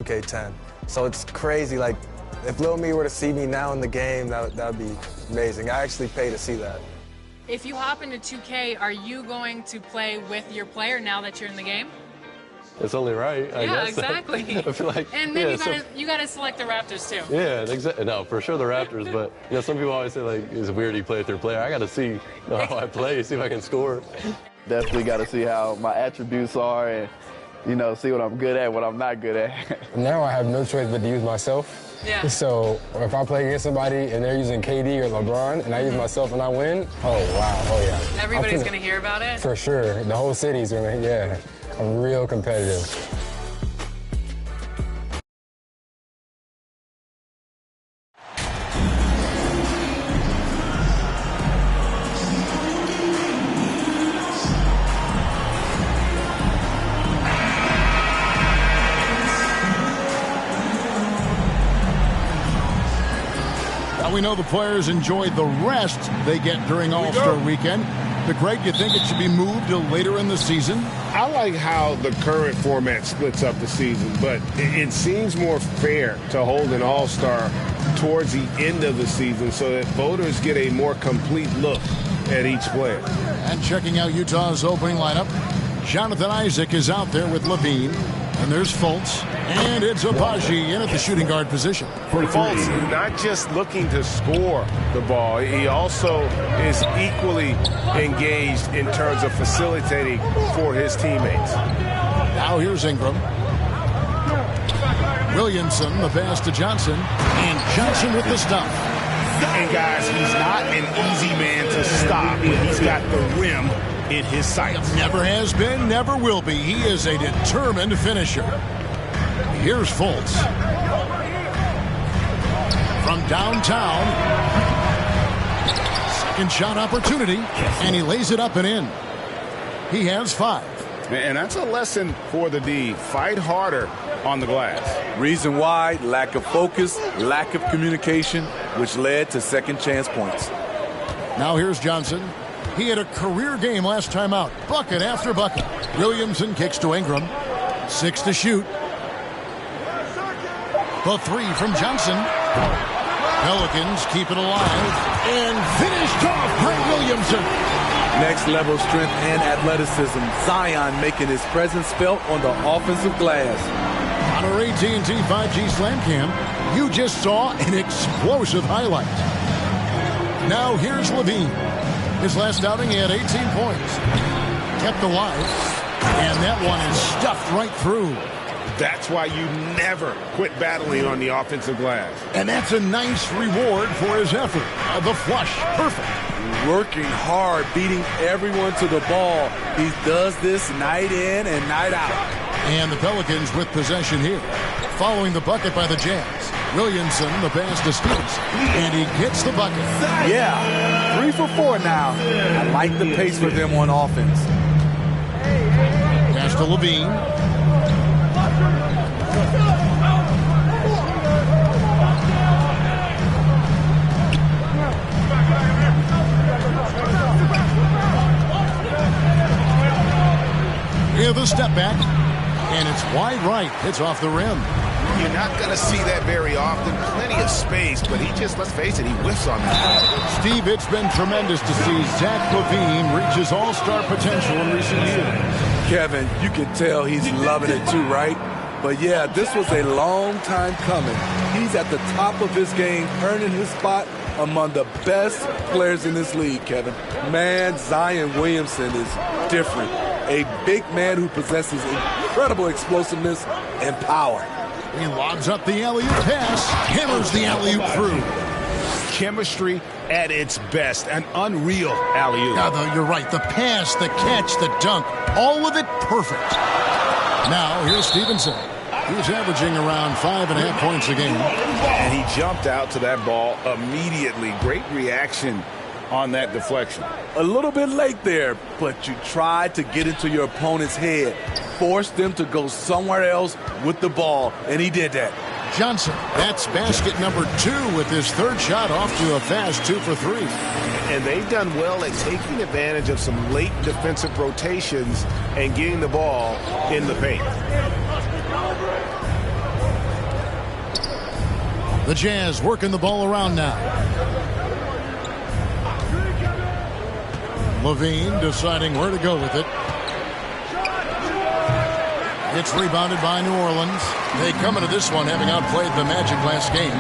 2K10. So it's crazy. Like, if Lil Me were to see me now in the game, that would be amazing. I actually pay to see that. If you hop into 2K, are you going to play with your player now that you're in the game? It's only right, I guess. Exactly. I feel like, and then you gotta select the Raptors too. Yeah, exactly. No, for sure the Raptors. But some people always say like, it's weird you play with your player. I got to see how I play, see if I can score. Definitely got to see how my attributes are, and see what I'm good at, what I'm not good at. Now I have no choice but to use myself. Yeah. So if I play against somebody and they're using KD or LeBron and I use myself and I win, oh wow, oh yeah. Everybody's gonna hear about it. For sure, the whole city's gonna, yeah. I'm real competitive. Now we know the players enjoyed the rest they get during All-Star Weekend. But Greg, you think it should be moved to later in the season? I like how the current format splits up the season, but it seems more fair to hold an All-Star towards the end of the season so that voters get a more complete look at each player. And checking out Utah's opening lineup, Jonathan Isaac is out there with Levine. And there's Fultz. And it's Abaji in at the shooting guard position. Fultz not just looking to score the ball, he also is equally engaged in terms of facilitating for his teammates. Now here's Ingram. Williamson, the pass to Johnson. And Johnson with the stop. And guys, he's not an easy man to stop when he's got the rim in his sights. Never has been, never will be. He is a determined finisher. Here's Fultz. From downtown. Second shot opportunity. And he lays it up and in. He has 5. And that's a lesson for the D. Fight harder on the glass. Reason why, lack of focus, lack of communication, which led to second chance points. Now here's Johnson. He had a career game last time out. Bucket after bucket. Williamson kicks to Ingram. 6 to shoot. The 3 from Johnson. Pelicans keep it alive. And finished off by Williamson. Next level strength and athleticism. Zion making his presence felt on the offensive glass. On our AT&T 5G Slam Cam, you just saw an explosive highlight. Now here's Levine. His last outing, he had 18 points. Kept alive. And that one is stuffed right through. That's why you never quit battling on the offensive glass. And that's a nice reward for his effort. The flush. Perfect. Working hard, beating everyone to the ball. He does this night in and night out. And the Pelicans with possession here. Following the bucket by the Jazz. Williamson, the pass to Stevens. And he gets the bucket. Yeah, 3 for 4 now. I like the pace for them on offense. Pass to Levine. Here's the step back. And it's wide right. It's off the rim. You're not going to see that very often. Plenty of space, but he just, let's face it, he whiffs on that. Steve, it's been tremendous to see Zach LaVine reach his all-star potential in recent years. Kevin, you can tell he's loving it too, right? But yeah, this was a long time coming. He's at the top of his game, earning his spot among the best players in this league, Kevin. Man, Zion Williamson is different. A big man who possesses incredible explosiveness and power. He lobs up the alley-oop pass, hammers the alley-oop through. Chemistry at its best, an unreal alley-oop. Yeah, though, you're right. The pass, the catch, the dunk, all of it perfect. Now, here's Stevenson. He's averaging around 5.5 points a game. And he jumped out to that ball immediately. Great reaction on that deflection. A little bit late there, but you tried to get into your opponent's head. Force them to go somewhere else with the ball, and he did that. Johnson, that's basket number 2 with his third shot off to a fast 2 for 3. And they've done well at taking advantage of some late defensive rotations and getting the ball in the paint. The Jazz working the ball around now. Levine deciding where to go with it. It's rebounded by New Orleans. They come into this one having outplayed the Magic last game.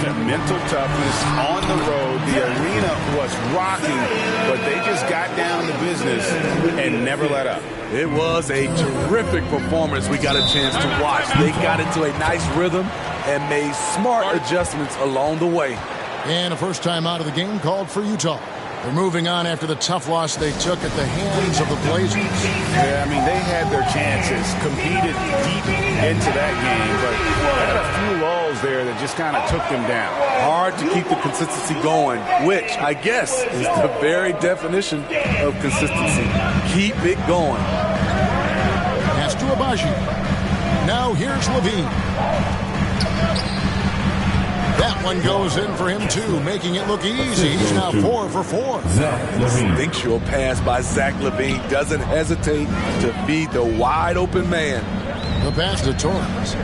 The mental toughness on the road. The arena was rocking, but they just got down to business and never let up. It was a terrific performance we got a chance to watch. They got into a nice rhythm and made smart adjustments along the way. And a first time out of the game called for Utah. They're moving on after the tough loss they took at the hands of the Blazers. Yeah, I mean, they had their chances, competed deep into that game, but had a few lulls there that just kind of took them down. Hard to keep the consistency going, which I guess is the very definition of consistency. Keep it going. Pass to Abaji. Now here's Levine. That one goes in for him, too, making it look easy. He's now 4 for 4. Instinctual pass by Zach LaVine doesn't hesitate to feed the wide-open man. The pass to Torres.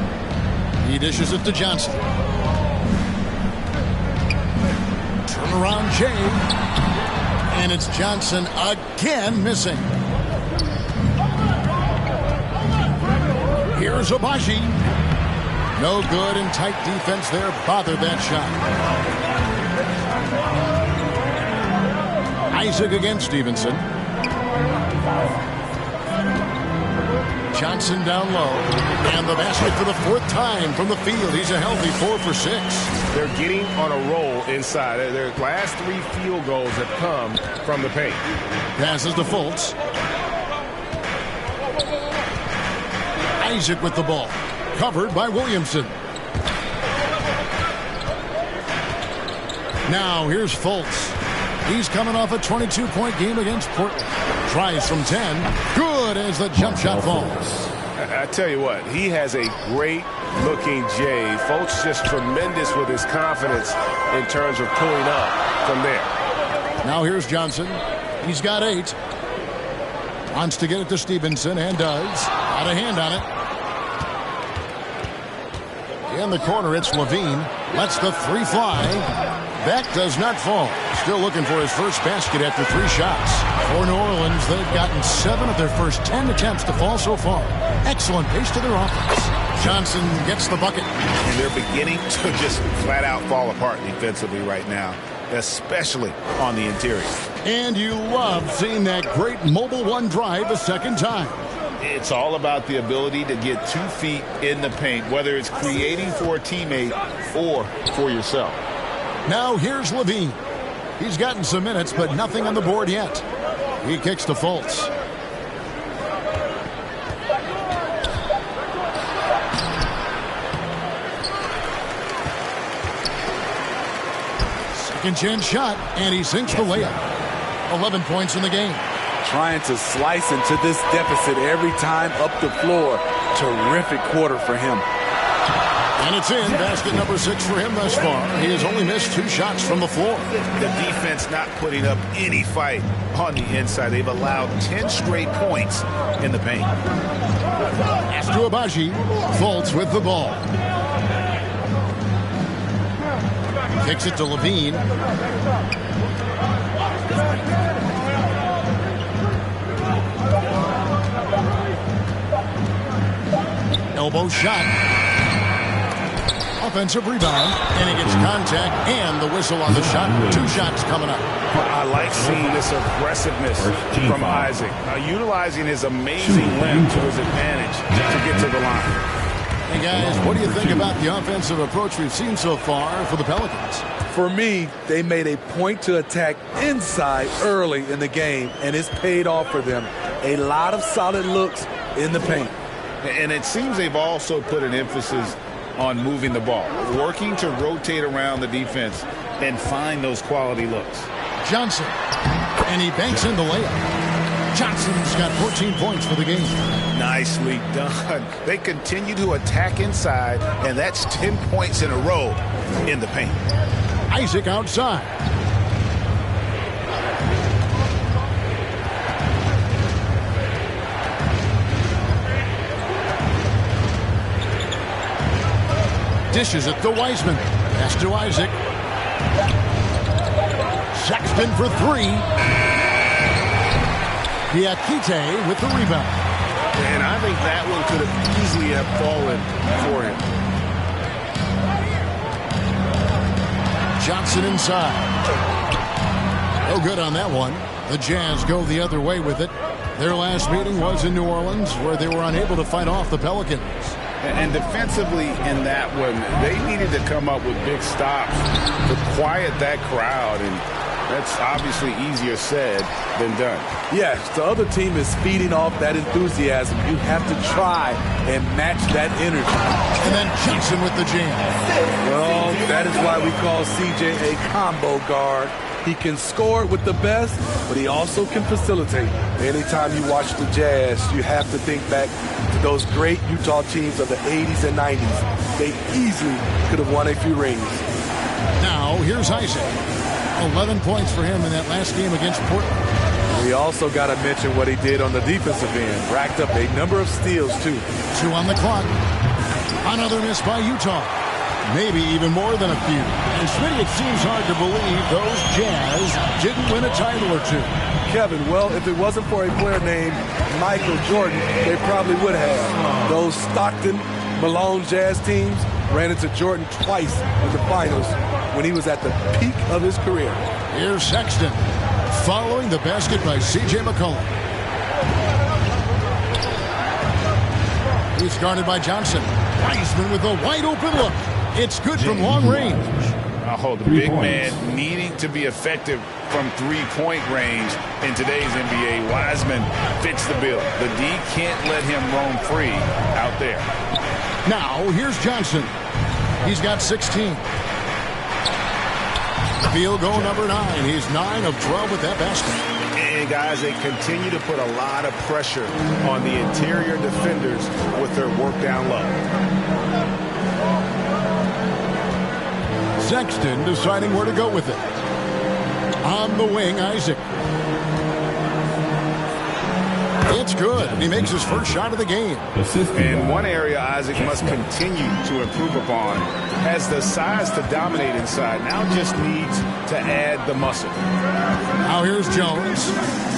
He dishes it to Johnson. Turn around, Jay. And it's Johnson again missing. Here's Abaji. No good, and tight defense there bothered that shot. Isaac against Stevenson. Johnson down low. And the basket for the 4th time from the field. He's a healthy 4 for 6. They're getting on a roll inside. Their last 3 field goals have come from the paint. Passes to Fultz. Isaac with the ball. Covered by Williamson. Now here's Fultz. He's coming off a 22-point game against Portland. Tries from 10. Good as the jump shot falls. I tell you what, he has a great-looking Jay. Fultz just tremendous with his confidence in terms of pulling up from there. Now here's Johnson. He's got 8. Wants to get it to Stevenson and does. Got a hand on it. In the corner, it's Levine. Lets the 3 fly. That does not fall. Still looking for his first basket after 3 shots. For New Orleans, they've gotten 7 of their first 10 attempts to fall so far. Excellent pace to their offense. Johnson gets the bucket. And they're beginning to just flat out fall apart defensively right now, especially on the interior. And you love seeing that great mobile 1 drive a second time. It's all about the ability to get 2 feet in the paint, whether it's creating for a teammate or for yourself. Now here's Levine. He's gotten some minutes, but nothing on the board yet. He kicks to Fultz. Second chance shot, and he sinks the layup. 11 points in the game. Trying to slice into this deficit every time up the floor. Terrific quarter for him. And it's in. Basket number 6 for him thus far. He has only missed 2 shots from the floor. The defense not putting up any fight on the inside. They've allowed 10 straight points in the paint. Pass to Abaji. Fultz with the ball. Kicks it to Levine. Elbow shot. Offensive rebound, and he gets contact and the whistle on the shot. 2 shots coming up. I like seeing this aggressiveness from Isaac, utilizing his amazing length to his advantage to get to the line. Hey guys, what do you think about the offensive approach we've seen so far for the Pelicans? For me, they made a point to attack inside early in the game, and it's paid off for them. A lot of solid looks in the paint. And it seems they've also put an emphasis on moving the ball, working to rotate around the defense and find those quality looks. Johnson, and he banks in the layup. Johnson's got 14 points for the game. Nicely done. They continue to attack inside, and that's 10 points in a row in the paint. Isaac outside. Dishes it to Wiseman. Pass to Isaac. Sexton for three. Diakite with the rebound. And I think that one could have easily have fallen for him. Johnson inside. No good on that one. The Jazz go the other way with it. Their last meeting was in New Orleans, where they were unable to fight off the Pelicans. And defensively in that one, they needed to come up with big stops to quiet that crowd, and that's obviously easier said than done. Yes, the other team is feeding off that enthusiasm. You have to try and match that energy. And then Johnson with the jam. Well, that is why we call CJ a combo guard. He can score with the best, but he also can facilitate. Anytime you watch the Jazz, you have to think back to those great Utah teams of the 80s and 90s. They easily could have won a few rings. Now, here's Isaac. 11 points for him in that last game against Portland. We also got to mention what he did on the defensive end. Racked up a number of steals, too. 2 on the clock. Another miss by Utah. Maybe even more than a few. And Smitty, it seems hard to believe those Jazz didn't win a title or two. Kevin, well, if it wasn't for a player named Michael Jordan, they probably would have. Those Stockton, Malone Jazz teams ran into Jordan twice in the finals when he was at the peak of his career. Here's Sexton, following the basket by C.J. McCollum. He's guarded by Johnson. Wiseman with a wide-open look. It's good from long range. Oh, the big man needing to be effective from three-point range in today's NBA. Wiseman fits the bill. The D can't let him roam free out there. Now, here's Johnson. He's got 16. Field goal number 9. He's 9 of 12 with that basket. And, guys, they continue to put a lot of pressure on the interior defenders with their work down low. Sexton deciding where to go with it. On the wing, Isaac. It's good. He makes his first shot of the game. And one area Isaac must continue to improve upon, has the size to dominate inside. Now just needs to add the muscle. Now here's Jones.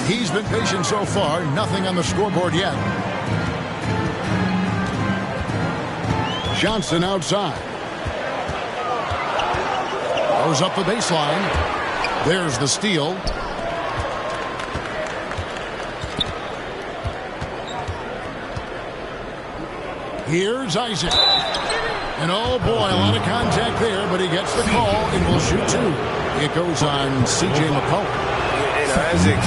He's been patient so far. Nothing on the scoreboard yet. Johnson outside. Goes up the baseline. There's the steal. Here's Isaac. And oh boy, a lot of contact there, but he gets the call and will shoot 2. It goes on C.J. McCollum. And Isaac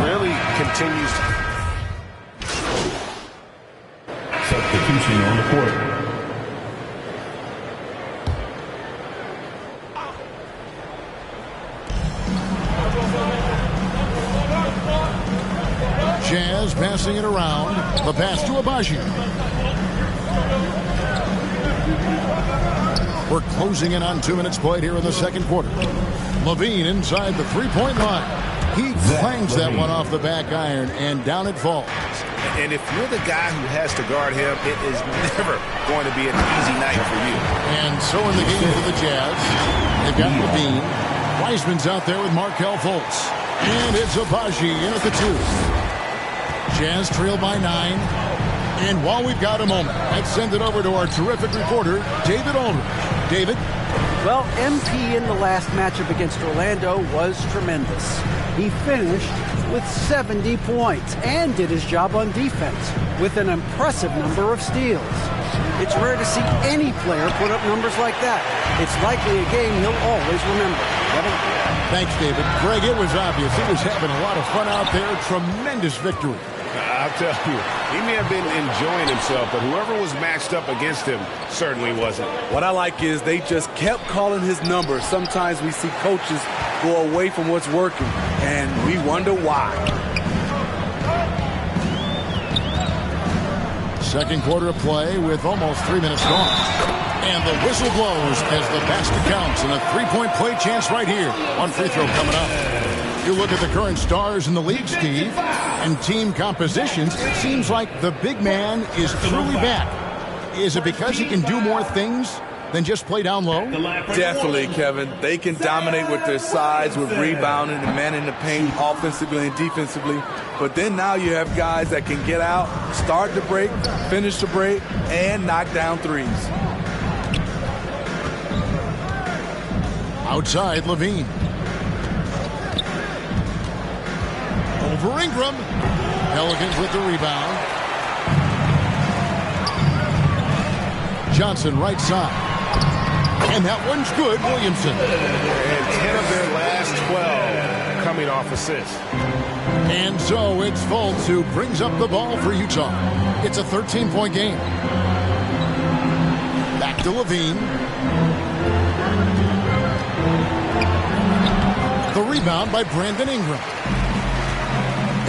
really continues. Substitution on the court. Jazz passing it around. The pass to Abaji. We're closing in on 2 minutes played here in the second quarter. Levine inside the three-point line. He clangs that one off the back iron, and down it falls. And if you're the guy who has to guard him, it is never going to be an easy night for you. And so in the game for the Jazz, they've got Levine. Wiseman's out there with Markelle Fultz. And it's Abaji in at the 2. Jazz trail by 9. And while we've got a moment, let's send it over to our terrific reporter, David Aldridge. David? Well, MP in the last matchup against Orlando was tremendous. He finished with 70 points and did his job on defense with an impressive number of steals. It's rare to see any player put up numbers like that. It's likely a game he'll always remember. Kevin? Thanks, David. Greg, it was obvious. He was having a lot of fun out there. Tremendous victory. I'll tell you, he may have been enjoying himself, but whoever was matched up against him certainly wasn't. What I like is they just kept calling his number. Sometimes we see coaches go away from what's working, and we wonder why. Second quarter of play with almost 3 minutes gone. And the whistle blows as the basket counts, and a three-point play chance right here. One free throw coming up. You look at the current stars in the league, Steve, and team compositions, it seems like the big man is truly back. Is it because he can do more things? than just play down low? Definitely, Kevin. They can dominate with their size, with rebounding and manning the paint offensively and defensively. But then now you have guys that can get out, start the break, finish the break, and knock down threes. Outside, Levine. Over Ingram. Pelicans with the rebound. Johnson right side. And that one's good, Williamson. And 10 of their last 12 coming off assists. And so it's Fultz who brings up the ball for Utah. It's a 13-point game. Back to Levine. The rebound by Brandon Ingram.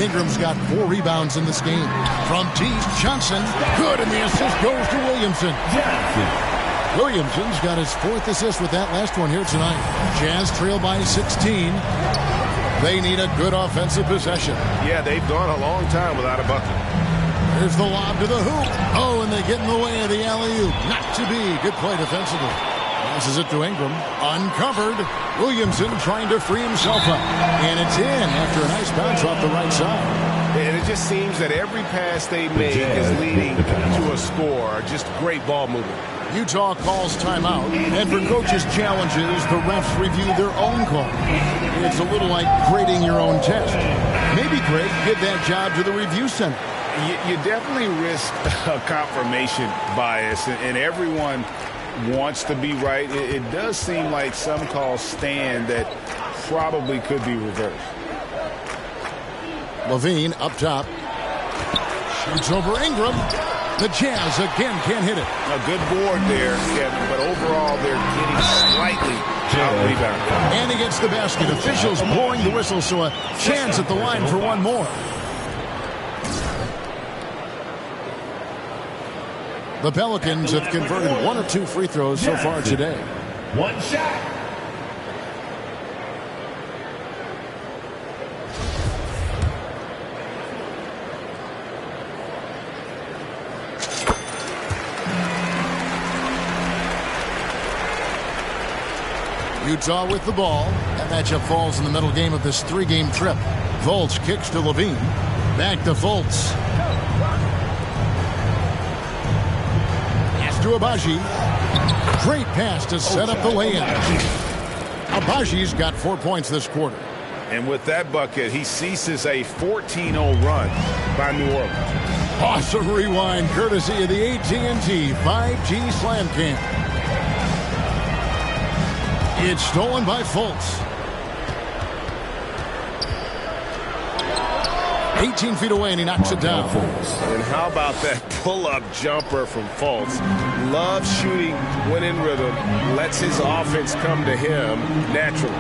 Ingram's got 4 rebounds in this game. From deep, Johnson. Good, and the assist goes to Williamson. Williamson's got his 4th assist with that last one here tonight. Jazz trail by 16. They need a good offensive possession. Yeah, they've gone a long time without a bucket. There's the lob to the hoop. Oh, and they get in the way of the alley-oop. Not to be. Good play defensively. Passes it to Ingram. Uncovered. Williamson trying to free himself up. And it's in after a nice bounce off the right side. And it just seems that every pass they make is leading to a score. Just great ball movement. Utah calls timeout. And for coaches' challenges, the refs review their own call. It's a little like grading your own test. Maybe Greg give that job to the review center. You definitely risk a confirmation bias, and everyone wants to be right. It does seem like some calls stand that probably could be reversed. Levine up top. Shoots over Ingram. The Jazz again can't hit it. A good board there, Kevin, but overall they're getting slightly out-rebounded. And he gets the basket. Officials blowing the whistle, so a chance at the line for one more. The Pelicans have converted 1 of 2 free throws so far today. One shot. Utah with the ball. That matchup falls in the middle game of this 3-game trip. Fultz kicks to Levine. Back to Fultz. To Abaji. Great pass to set up the lay-in. Abaji's got 4 points this quarter. And with that bucket, he ceases a 14-0 run by New Orleans. Awesome rewind courtesy of the AT&T 5G Slam Cam. It's stolen by Fultz. 18 feet away, and he knocks it down. And how about that pull-up jumper from Fultz? Loves shooting when in rhythm. Lets his offense come to him naturally.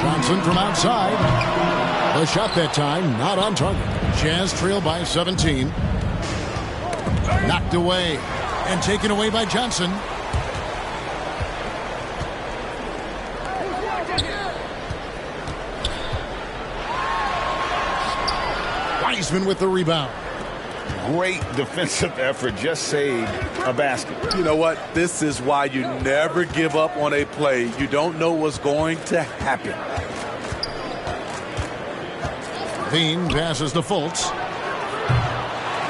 Johnson from outside. The shot that time, not on target. Jazz trail by 17. Knocked away and taken away by Johnson. Wiseman with the rebound. Great defensive effort. Just saved a basket. You know what? This is why you never give up on a play. You don't know what's going to happen. Levine passes to Fultz.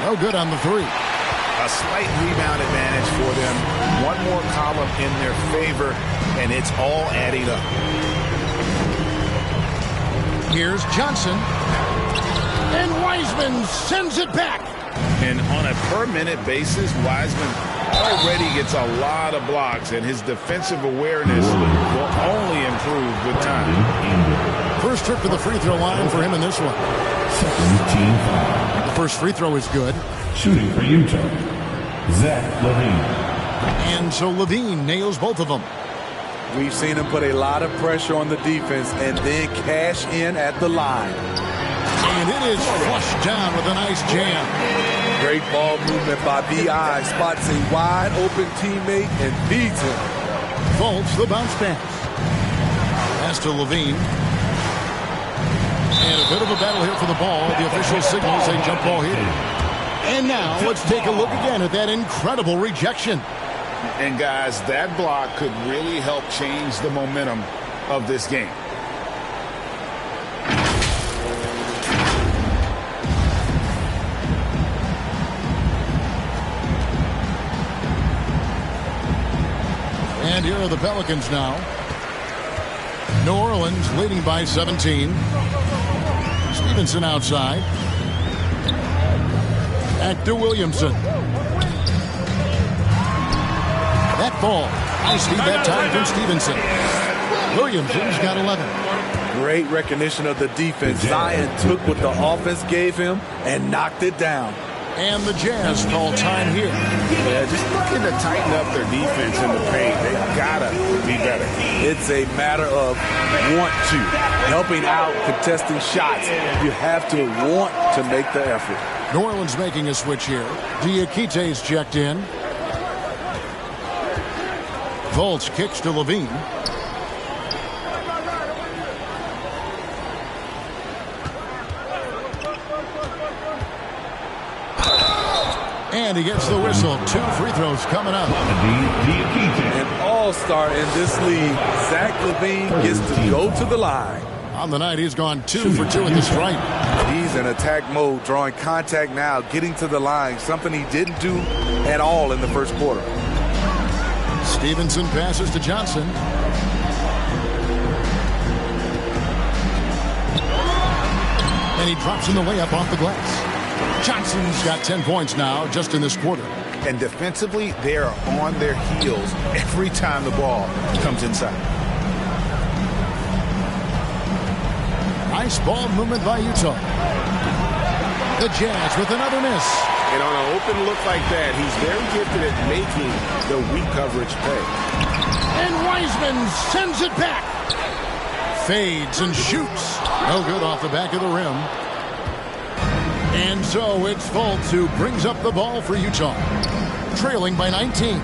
No good on the 3. A slight rebound advantage for them. One more column in their favor, and it's all adding up. Here's Johnson. And Wiseman sends it back. And on a per-minute basis, Wiseman already gets a lot of blocks, and his defensive awareness will only improve with time. First trip to the free throw line for him in this one. The first free throw is good. Shooting for Utah, Zach Levine. And so Levine nails both of them. We've seen him put a lot of pressure on the defense and then cash in at the line. And it is flushed down with a nice jam. Great ball movement by B.I. Spots a wide open teammate and feeds him. Fultz the bounce pass. Pass to Levine. And a bit of a battle here for the ball. The official signals a jump ball here. And now let's take a look again at that incredible rejection. And, guys, that block could really help change the momentum of this game. And here are the Pelicans now. New Orleans leading by 17. Stevenson outside. Back to Williamson. That ball. Nice feed that time from Stevenson. Williamson's got 11. Great recognition of the defense. Zion took what the offense gave him and knocked it down. And the Jazz call time here. Yeah, just looking to tighten up their defense in the paint. They've got to be better. It's a matter of want to. Helping out, contesting shots. You have to want to make the effort. New Orleans making a switch here. Diakite's checked in. Fultz kicks to Levine. And he gets the whistle. 2 free throws coming up. An all-star in this league. Zach LaVine gets to go to the line. On the night, he's gone 2 for 2 at the stripe. He's in attack mode, drawing contact now, getting to the line, something he didn't do at all in the first quarter. Stevenson passes to Johnson. And he drops in the layup off the glass. Johnson's got 10 points now just in this quarter. And defensively, they are on their heels every time the ball comes inside. Nice ball movement by Utah. The Jazz with another miss. And on an open look like that, he's very gifted at making the weak coverage pay. And Wiseman sends it back. Fades and shoots. No good off the back of the rim. And so it's Fultz who brings up the ball for Utah. Trailing by 19.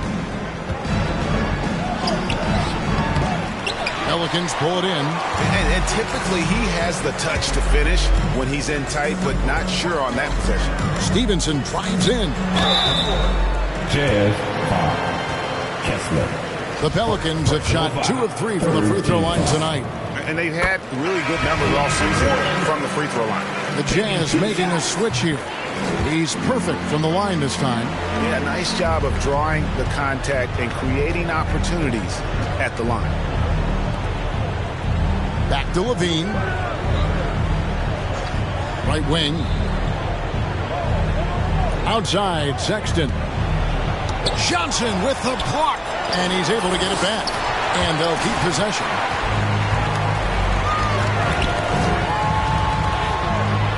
Pelicans pull it in. And typically he has the touch to finish when he's in tight, but not sure on that possession. Stevenson drives in. Jazz foul. Kessler. The Pelicans have shot 2 of 3 from the free throw line tonight. And they've had really good numbers all season from the free throw line. The Jazz making a switch here. He's perfect from the line this time. Yeah, nice job of drawing the contact and creating opportunities at the line. Back to Levine. Right wing. Outside, Sexton. Johnson with the block. And he's able to get it back. And they'll keep possession.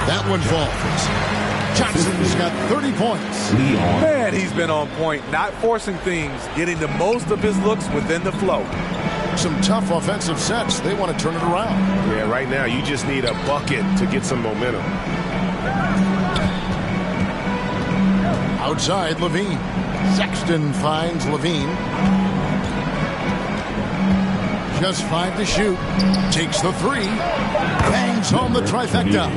That one falls. Johnson's got 30 points. Man, he's been on point, not forcing things, getting the most of his looks within the flow. Some tough offensive sets. They want to turn it around. Yeah, right now you just need a bucket to get some momentum. Outside, Levine. Sexton finds Levine. Just 5 to shoot. Takes the 3. Bangs home the trifecta.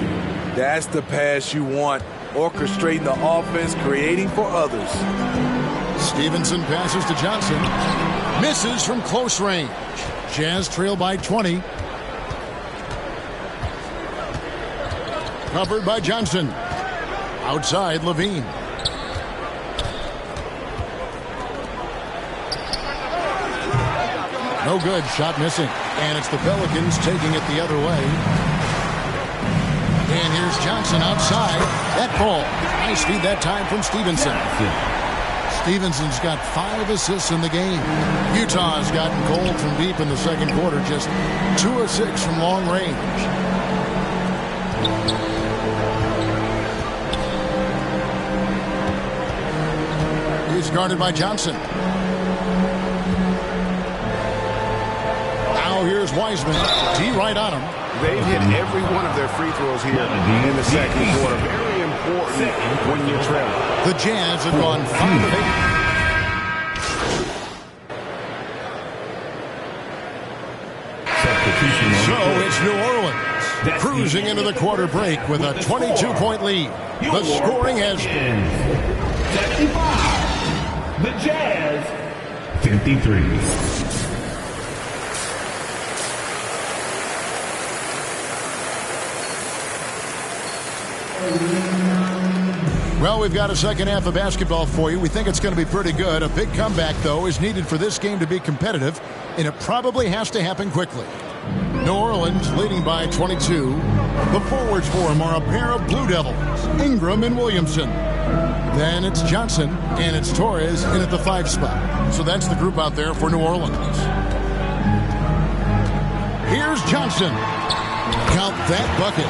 That's the pass you want. Orchestrating the offense, creating for others. Stevenson passes to Johnson. Misses from close range. Jazz trail by 20. Covered by Johnson. Outside, Levine. No good. Shot missing. And it's the Pelicans taking it the other way. And here's Johnson outside. That ball. Nice feed that time from Stevenson. Stevenson's got 5 assists in the game. Utah's gotten cold from deep in the second quarter. Just 2 of 6 from long range. He's guarded by Johnson. Now here's Wiseman. D right on him. They've hit every one of their free throws here in the second quarter. Very important when you're trailing. The Jazz have gone 5 of 8. So it's New Orleans cruising into the quarter break with a 22-point lead. The scoring has 75. The Jazz 53. Well, we've got a second half of basketball for you. We think it's going to be pretty good. A big comeback, though, is needed for this game to be competitive, and it probably has to happen quickly. New Orleans leading by 22. The forwards for him are a pair of Blue Devils, Ingram and Williamson. Then it's Johnson, and it's Torres in at the 5 spot. So that's the group out there for New Orleans. Here's Johnson. Count that bucket.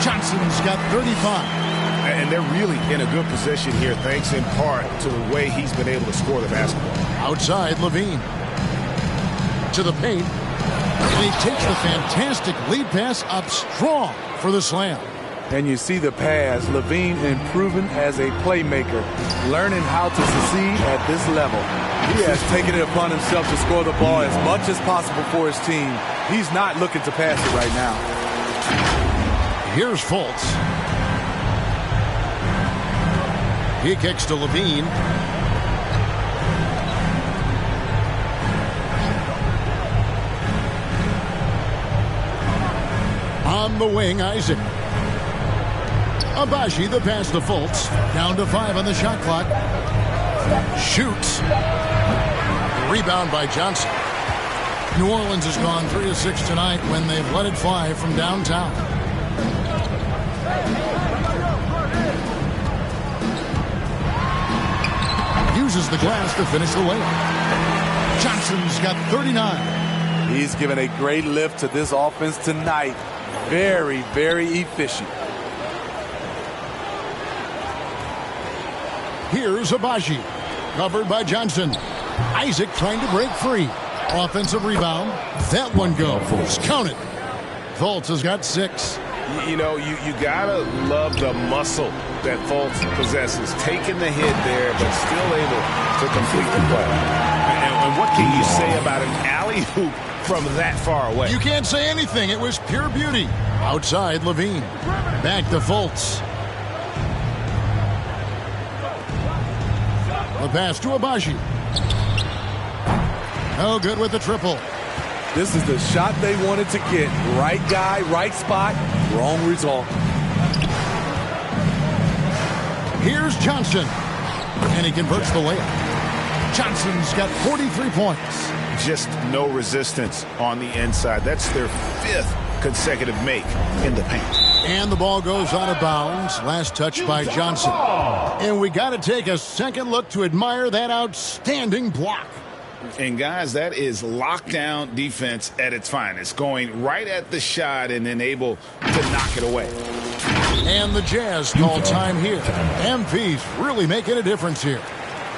Johnson's got 35. And they're really in a good position here, thanks in part to the way he's been able to score the basketball. Outside, Levine. To the paint. And he takes the fantastic lead pass up strong for the slam. And you see the pass. Levine improving as a playmaker, learning how to succeed at this level. He has taken it upon himself to score the ball as much as possible for his team. He's not looking to pass it right now. Here's Fultz. He kicks to Levine. On the wing, Isaac. Abaji, the pass to Fultz. Down to 5 on the shot clock. Shoots. Rebound by Johnson. New Orleans has gone 3 of 6 tonight when they've let it fly from downtown. Uses the glass to finish the layup. Johnson's got 39. He's given a great lift to this offense tonight. Very, very efficient. Here's Abaji. Covered by Johnson. Isaac trying to break free. Offensive rebound. That one goes. Count it. Fultz has got 6. You know, you gotta love the muscle that Fultz possesses. Taking the hit there, but still able to complete the play. And what can you say about an alley-oop from that far away? You can't say anything. It was pure beauty. Outside, Levine. Back to Fultz. The pass to Abaji. No good with the triple. This is the shot they wanted to get. Right guy, right spot, wrong result. Here's Johnson. And he converts the layup. Johnson's got 43 points. Just no resistance on the inside. That's their 5th consecutive make in the paint. And the ball goes out of bounds. Last touch by Johnson. And we got to take a second look to admire that outstanding block. And guys, that is lockdown defense at its finest. Going right at the shot and then able to knock it away. And the Jazz call time here. MP's really making a difference here.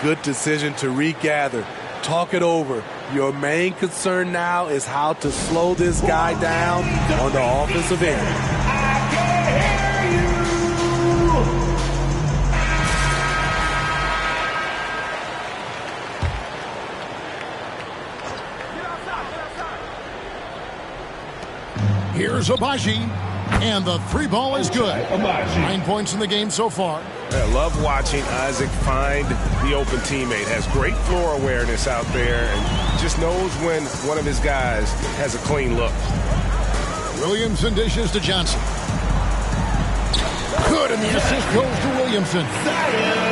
Good decision to regather. Talk it over. Your main concern now is how to slow this guy down on the offensive end. Here's Abaji, and the 3 ball is good. 9 points in the game so far. I love watching Isaac find the open teammate. Has great floor awareness out there and just knows when one of his guys has a clean look. Williamson dishes to Johnson. Good, and the assist goes to Williamson.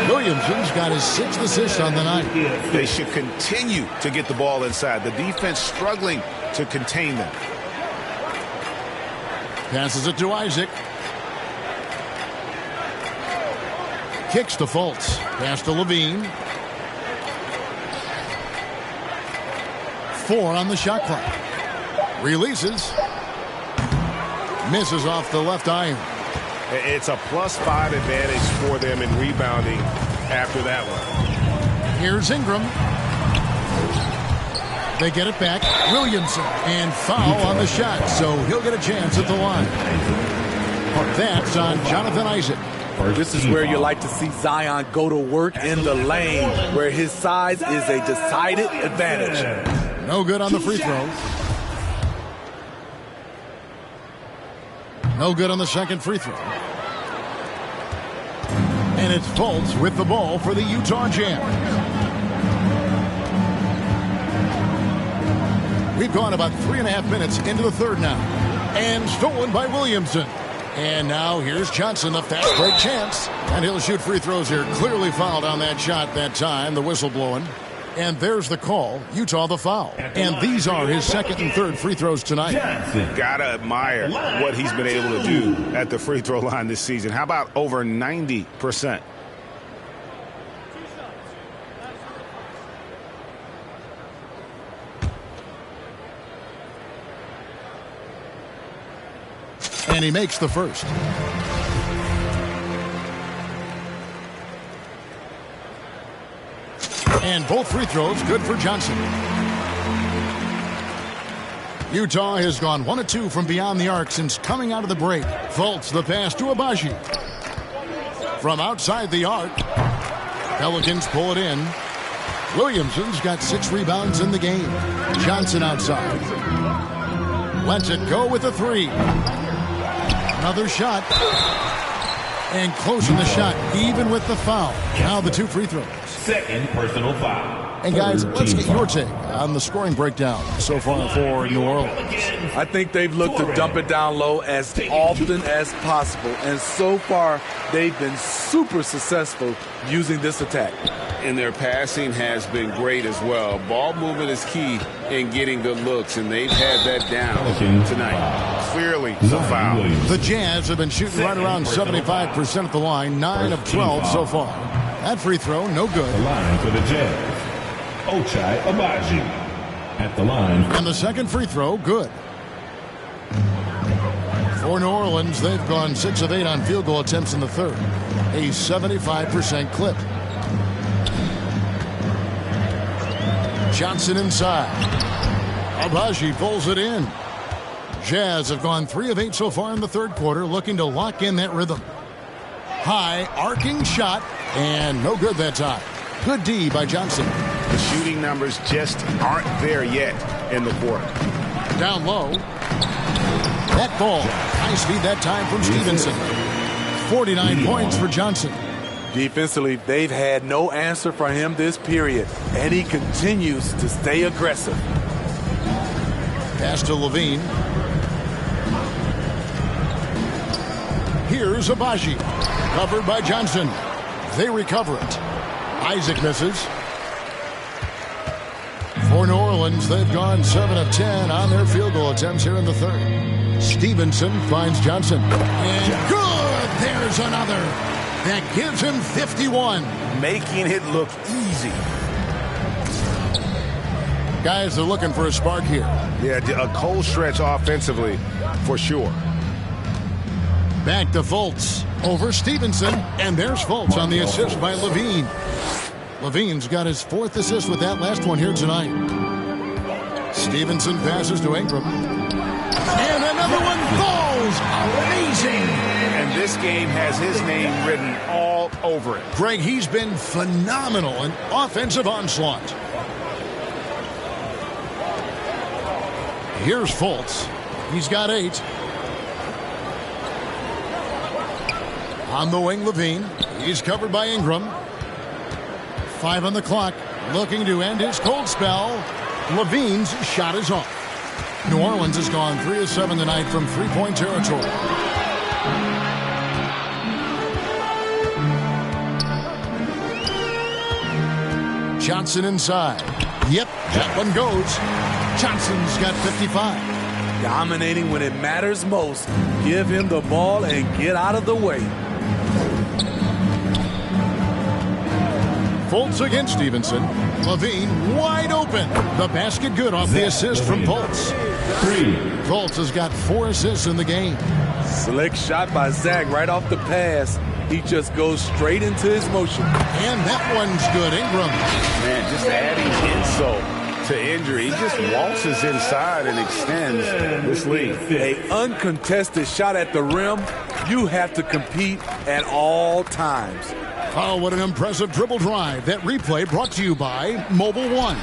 Williamson's got his 6th assist on the night. They should continue to get the ball inside. The defense struggling to contain them. Passes it to Isaac. Kicks to Fultz. Pass to Levine. 4 on the shot clock. Releases. Misses off the left iron. It's a +5 advantage for them in rebounding after that one. Here's Ingram. They get it back. Williamson. And foul on the shot, so he'll get a chance at the line. That's on Jonathan Isaac. This is where you like to see Zion go to work in the lane, where his size is a decided advantage. No good on the free throw. No good on the second free throw. And it's Fultz with the ball for the Utah Jazz. We've gone about 3.5 minutes into the third now. And stolen by Williamson. And now here's Johnson, the fast break chance. And he'll shoot free throws here. Clearly fouled on that shot that time, the whistle blowing. And there's the call. Utah the foul. And these are his second and third free throws tonight. Gotta admire what he's been able to do at the free throw line this season. How about over 90%? And he makes the first. And both free throws good for Johnson. Utah has gone 1 of 2 from beyond the arc since coming out of the break. Fultz the pass to Abaji. From outside the arc, Pelicans pull it in. Williamson's got 6 rebounds in the game. Johnson outside. Lets it go with a 3. Another shot. And closing the shot, even with the foul. Now the 2 free throws. Second personal foul. And guys, let's get your take on the scoring breakdown so far for New Orleans. I think they've looked to dump it down low as often as possible. And so far, they've been super successful using this attack. And their passing has been great as well. Ball movement is key in getting good looks, and they've had that down tonight. Clearly, the foul. The Jazz have been shooting right around 75% at the line, 9 of 12 so far. That free throw, no good. The line for the Jazz. Ochai Abaji at the line. And the second free throw, good. For New Orleans, they've gone 6 of 8 on field goal attempts in the third. A 75% clip. Johnson inside. Abaji pulls it in. Jazz have gone 3 of 8 so far in the third quarter, looking to lock in that rhythm. High, arcing shot, and no good that time. Good D by Johnson. The shooting numbers just aren't there yet in the quarter. Down low. That ball. High speed that time from Stevenson. 49 points for Johnson. Defensively, they've had no answer for him this period, and he continues to stay aggressive. Pass to Levine. Here's Abaji. Covered by Johnson. They recover it. Isaac misses. For New Orleans, they've gone 7 of 10 on their field goal attempts here in the third. Stevenson finds Johnson. And good! There's another. That gives him 51. Making it look easy. Guys are looking for a spark here. Yeah, a cold stretch offensively, for sure. Back to Fultz. Over Stevenson. And there's Fultz on the assist by Levine. Levine's got his 4th assist with that last one here tonight. Stevenson passes to Ingram. And another one falls. Amazing. And this game has his name written all over it. Greg, he's been phenomenal in offensive onslaught. Here's Fultz. He's got 8. On the wing, Levine. He's covered by Ingram. 5 on the clock. Looking to end his cold spell. Levine's shot is off. New Orleans has gone 3 of 7 tonight from three-point territory. Johnson inside. Yep, that one goes. Johnson's got 55. Dominating when it matters most. Give him the ball and get out of the way. Fultz against Stevenson. Levine wide open. The basket good off the assist from Fultz. 3. Fultz has got 4 assists in the game. Slick shot by Zach right off the pass. He just goes straight into his motion. And that one's good. Ingram. Man, just adding insult to injury. He just waltzes inside and extends this lead. An uncontested shot at the rim. You have to compete at all times. Oh, what an impressive dribble drive. That replay brought to you by Mobile One.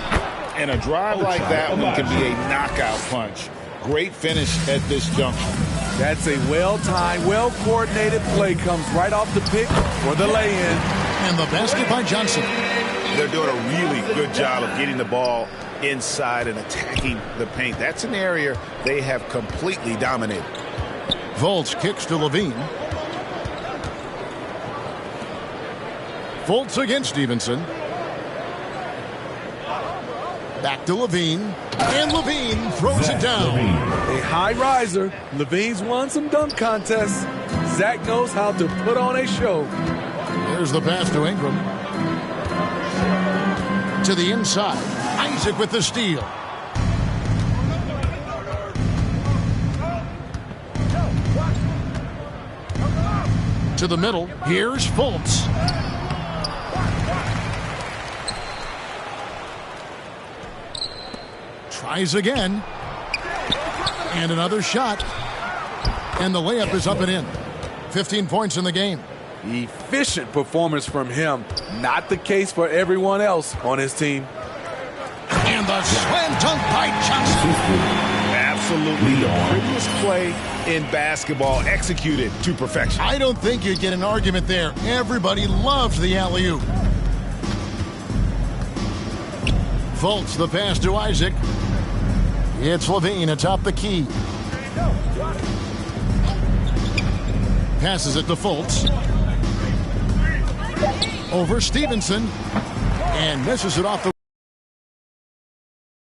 And a drive like that one can be a knockout punch. Great finish at this junction. That's a well-timed, well-coordinated play. Comes right off the pick for the lay-in. And the basket by Johnson. They're doing a really good job of getting the ball inside and attacking the paint. That's an area they have completely dominated. Fultz kicks to Levine. Fultz against Stevenson. Back to Levine. And Levine throws it down. A high riser. Levine's won some dunk contests. Zach knows how to put on a show. There's the pass to Ingram. To the inside. Isaac with the steal. To the middle. Here's Fultz. Tries again. And another shot. And the layup is up and in. 15 points in the game. Efficient performance from him. Not the case for everyone else on his team. And the slam dunk by Johnson. Absolutely the prettiest play in basketball, executed to perfection. I don't think you'd get an argument there. Everybody loves the alley-oop. Fultz the pass to Isaac. It's Levine atop the key. Passes it to Fultz. Over Stevenson. And misses it off the...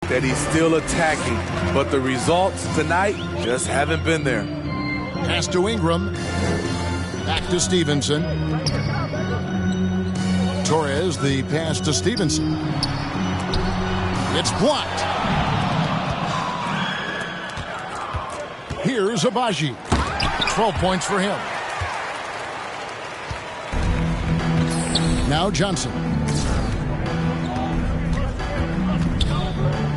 That he's still attacking, but the results tonight just haven't been there. Pass to Ingram. Back to Stevenson. Torres the pass to Stevenson. It's blocked. Here's Abaji. 12 points for him. Now Johnson.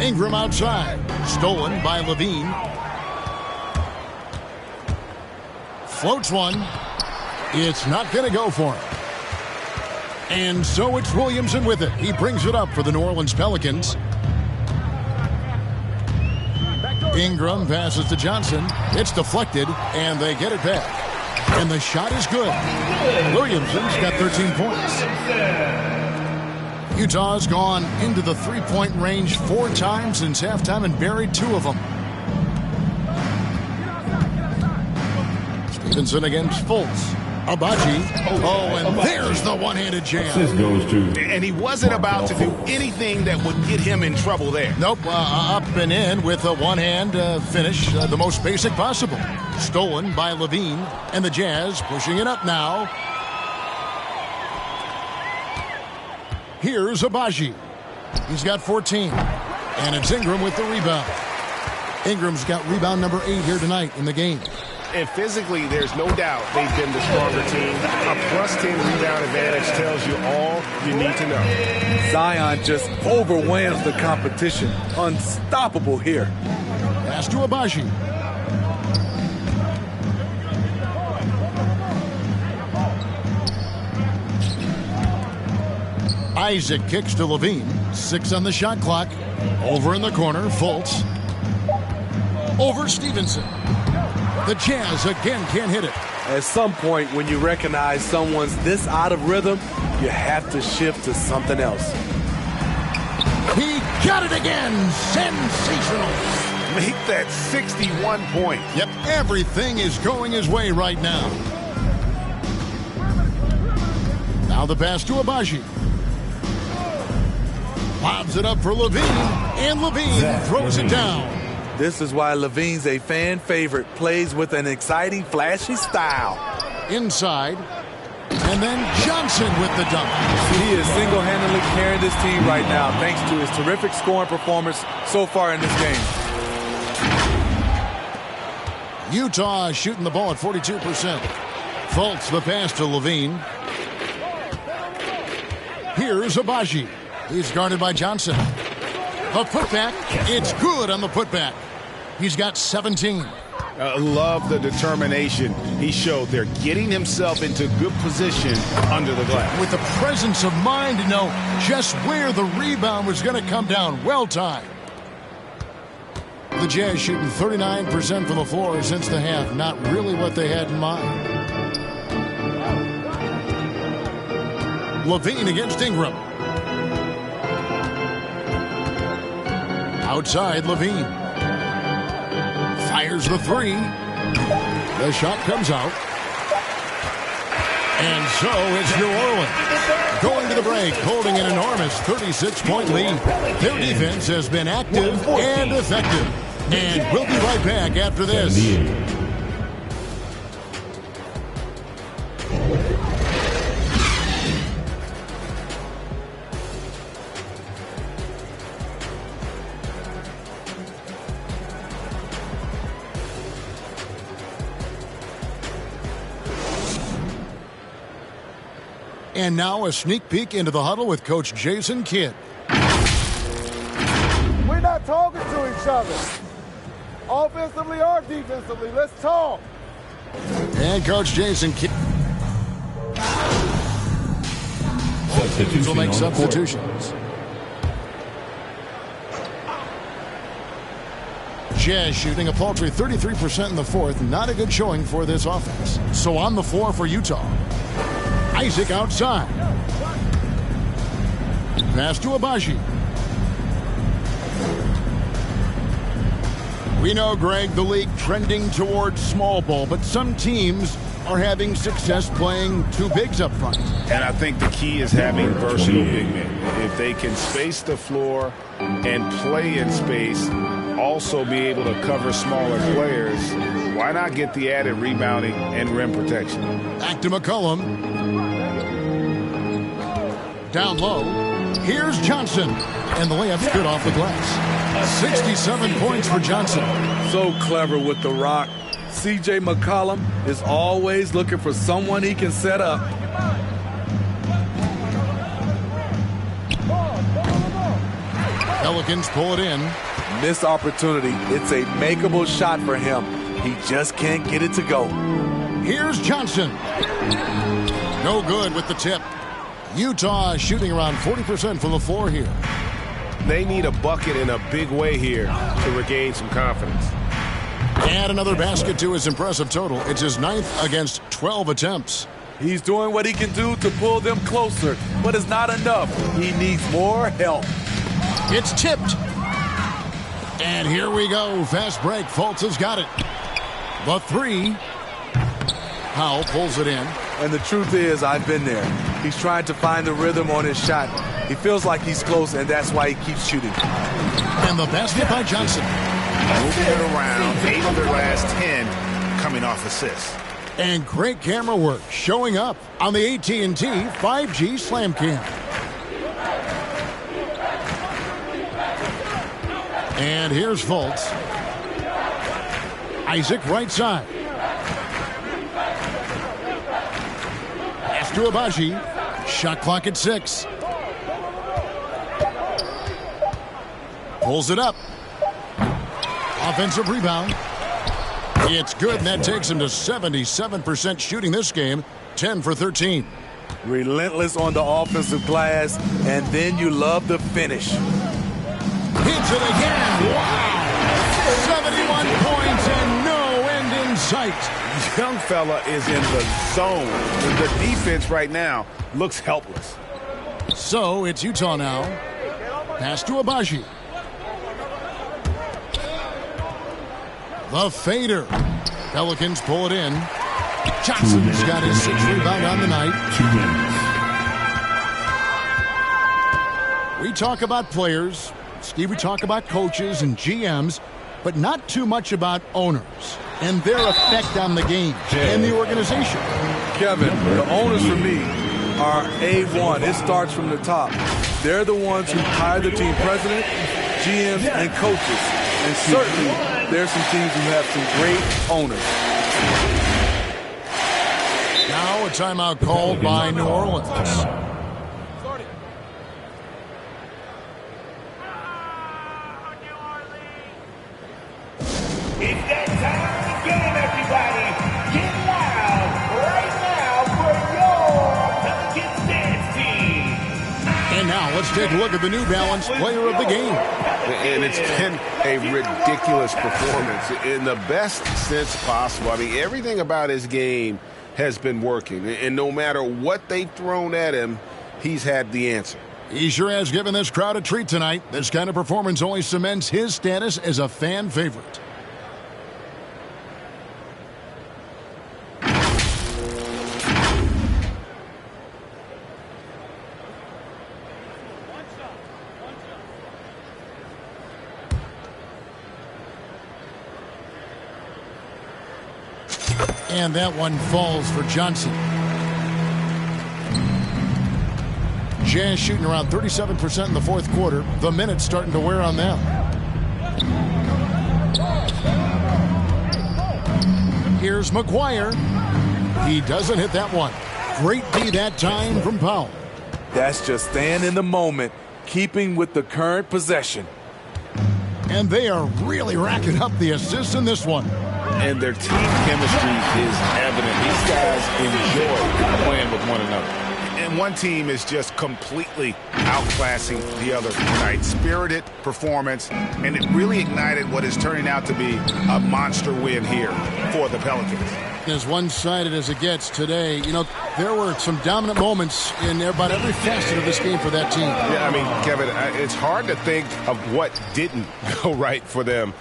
Ingram outside. Stolen by Levine. Floats one. It's not going to go for him. And so it's Williamson with it. He brings it up for the New Orleans Pelicans. Ingram passes to Johnson. It's deflected, and they get it back. And the shot is good. Williamson's got 13 points. Utah's gone into the three-point range 4 times since halftime and buried 2 of them. Stevenson against Fultz. Abaji. Oh, and there's the one-handed jam. And he wasn't about to do anything that would get him in trouble there. Nope, up and in with a one-hand finish, the most basic possible. Stolen by Levine, and the Jazz pushing it up now. Here's Abaji. He's got 14. And it's Ingram with the rebound. Ingram's got rebound number 8 here tonight in the game. And physically, there's no doubt they've been the stronger team. A +10 rebound advantage tells you all you need to know. Zion just overwhelms the competition. Unstoppable here. Pass to Abaji. Isaac kicks to Levine. 6 on the shot clock. Over in the corner, Fultz. Over Stevenson. The Jazz again can't hit it. At some point, when you recognize someone's this out of rhythm, you have to shift to something else. He got it again. Sensational. Make that 61 points. Yep, everything is going his way right now. Now the pass to Abaji. Lobs it up for Levine, and Levine throws it down. This is why Levine's a fan favorite. Plays with an exciting, flashy style. Inside. And then Johnson with the dunk. He is single-handedly carrying this team right now thanks to his terrific scoring performance so far in this game. Utah shooting the ball at 42%. Fultz the pass to Levine. Here's Abaji. He's guarded by Johnson. A putback. It's good on the putback. He's got 17. Love the determination he showed there, getting himself into good position under the glass. With the presence of mind to know just where the rebound was going to come down. Well timed. The Jazz shooting 39% from the floor since the half. Not really what they had in mind. Levine against Ingram. Outside, Levine. Fires the three. The shot comes out. And so it's New Orleans going to the break, holding an enormous 36-point lead. Their defense has been active and effective. And we'll be right back after this. And now a sneak peek into the huddle with Coach Jason Kidd. We're not talking to each other, offensively or defensively. Let's talk. And Coach Jason Kidd will make substitutions. Jazz shooting a paltry 33% in the fourth. Not a good showing for this offense. So on the floor for Utah. Isaac outside. Pass to Abaji. We know, Greg, the league trending towards small ball, but some teams are having success playing two bigs up front. And I think the key is having versatile big men. If they can space the floor and play in space, also be able to cover smaller players, why not get the added rebounding and rim protection? Back to McCollum. Down low. Here's Johnson. And the layup's good off the glass. 67 points for Johnson. So clever with the rock. C.J. McCollum is always looking for someone he can set up. Pelicans pull it in. Missed opportunity. It's a makeable shot for him. He just can't get it to go. Here's Johnson. No good with the tip. Utah shooting around 40% from the floor here. They need a bucket in a big way here to regain some confidence. Add another basket to his impressive total. It's his 9th against 12 attempts. He's doing what he can do to pull them closer, but it's not enough. He needs more help. It's tipped. And here we go. Fast break. Fultz has got it. The three. Powell pulls it in. And the truth is, I've been there. He's trying to find the rhythm on his shot. He feels like he's close, and that's why he keeps shooting. And the basket by Johnson. Moving it around. 8 of their last 10 coming off assists. And great camera work showing up on the AT&T 5G Slam Cam. And here's Fultz. Isaac right side. Pass to Abaji. Shot clock at 6. Pulls it up. Offensive rebound. It's good, and that takes him to 77% shooting this game. 10 for 13. Relentless on the offensive glass, and then you love the finish. Hits it again. Wow. 71 points and no end in sight. Young fella is in the zone. The defense right now looks helpless. So it's Utah now. Pass to Abaji. The fader. Pelicans pull it in. Johnson's got his 6th rebound on the night. 2 minutes. We talk about players. Steve, we talk about coaches and GMs, but not too much about owners and their effect on the game and the organization. Kevin, the owners for me are A1. It starts from the top. They're the ones who hire the team president, GMs, and coaches. And certainly, there's some teams who have some great owners. Now a timeout called by New Orleans. It's that time again, everybody. Get loud right now for your Pelicans dance team. And now let's take a look at the New Balance player of the game. And it's been a ridiculous performance in the best sense possible. I mean, everything about his game has been working. And no matter what they've thrown at him, he's had the answer. He sure has given this crowd a treat tonight. This kind of performance only cements his status as a fan favorite. And that one falls for Johnson. Jazz shooting around 37% in the fourth quarter. The minutes starting to wear on them. Here's McGuire. He doesn't hit that one. Great D that time from Powell. That's just staying in the moment, keeping with the current possession. And they are really racking up the assists in this one. And their team chemistry is evident. These guys enjoy playing with one another. And one team is just completely outclassing the other tonight. Spirited performance, and it really ignited what is turning out to be a monster win here for the Pelicans. As one-sided as it gets today, you know, there were some dominant moments in about every facet of this game for that team. Yeah, I mean, Kevin, it's hard to think of what didn't go right for them.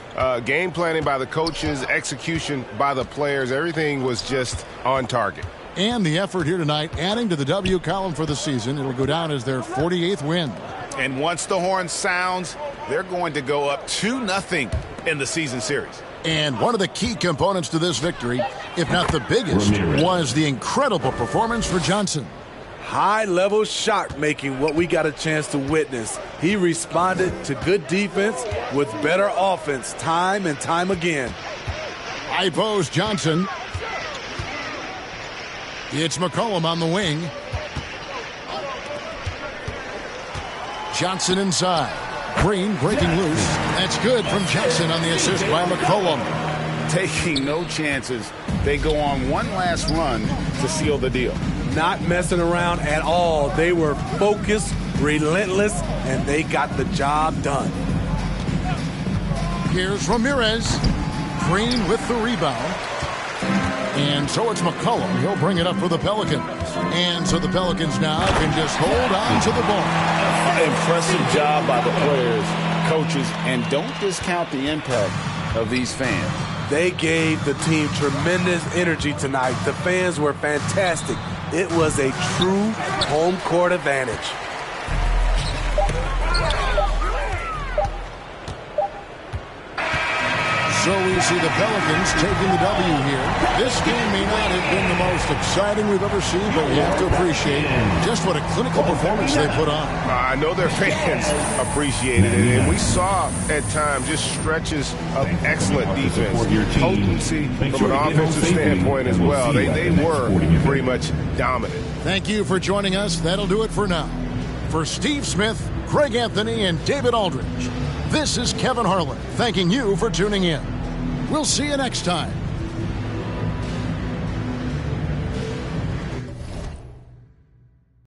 Game planning by the coaches, execution by the players, everything was just on target. And the effort here tonight, adding to the W column for the season. It'll go down as their 48th win. And once the horn sounds, they're going to go up 2-0 in the season series. And one of the key components to this victory, if not the biggest, was the incredible performance for Johnson. High-level shot making, what we got a chance to witness. He responded to good defense with better offense time and time again. High post Johnson. It's McCollum on the wing. Johnson inside. Green breaking loose. That's good from Johnson on the assist by McCollum. Taking no chances. They go on one last run to seal the deal. Not messing around at all. They were focused, relentless, and they got the job done. Here's Ramirez. Green with the rebound. And so it's McCollum. He'll bring it up for the Pelicans. And so the Pelicans now can just hold on to the ball. Impressive job by the players, coaches, and don't discount the impact of these fans. They gave the team tremendous energy tonight. The fans were fantastic. It was a true home court advantage. So we see the Pelicans taking the W here. This game may not have been the most exciting we've ever seen, but we have to appreciate just what a clinical performance they put on. I know their fans appreciated it, and we saw at times just stretches of excellent defense, potency from an offensive standpoint as well. They were pretty much dominant. Thank you for joining us. That'll do it for now. For Steve Smith, Craig Anthony, and David Aldridge, this is Kevin Harlan thanking you for tuning in. We'll see you next time